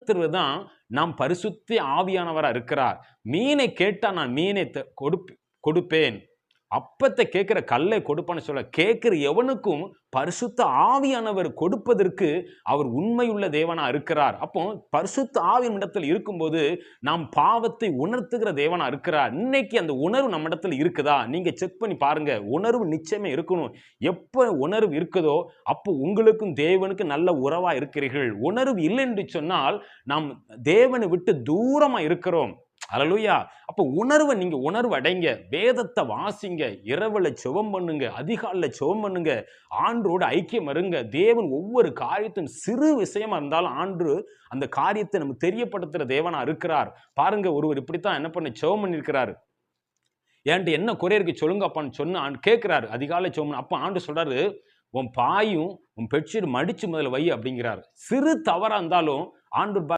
உணர்த்துறதுதான் நாம் பரிசுத்த ஆவியானவரா இருக்கிறார். மீனை கேட்டா நான் மீனை கொடுப்பேன், அப்பத்தை கேட்கிற கல்லை கொடுப்பான்னு சொல்ல, கேட்கிற எவனுக்கும் பரிசுத்த ஆவியானவர் கொடுப்பதற்கு அவர் உண்மையுள்ள தேவனா இருக்கிறார். அப்போ பரிசுத்த ஆவியின் இடத்துல இருக்கும்போது நாம் பாவத்தை உணர்த்துகிற தேவனா இருக்கிறார். இன்னைக்கு அந்த உணர்வு நம்ம இடத்துல இருக்குதா? நீங்க செக் பண்ணி பாருங்க. உணர்வு நிச்சயமே இருக்கணும். எப்ப உணர்வு இருக்குதோ அப்போ உங்களுக்கும் தேவனுக்கும் நல்ல உறவா இருக்கிறீர்கள். உணர்வு இல்லை என்று சொன்னால் நாம் தேவனை விட்டு தூரமா இருக்கிறோம். அல்லேலூயா. அப்ப நீங்க உணர்வு அடைங்க. வேதத்தை வாசிங்க, இரவுல ஜெபம் பண்ணுங்க, அதிகாலையில ஜெபம் பண்ணுங்க, ஆண்டவரோடு ஐக்கியம் இருங்க. தேவன் ஒவ்வொரு காரியத்தையும் சிறு விஷயமா இருந்தாலும் ஆண்டு அந்த காரியத்தை நமக்கு தெரியப்படுத்துற தேவனா இருக்கிறார். பாருங்க, ஒருவர் இப்படித்தான் என்ன பண்ண ஜெபம் பண்ணியிருக்கிறாரு. ஏன்ட்டு என்ன குறை இருக்கு சொல்லுங்க அப்பான்னு சொன்ன கேட்கிறாரு. அதிகாலை ஜெபம். அப்ப ஆண்டு சொல்றாரு, உன் பாயும் உன் பெட்ஷீட் மடிச்சு முதல்ல வை அப்படிங்கிறார். சிறு தவறா இருந்தாலும் ஆண்டு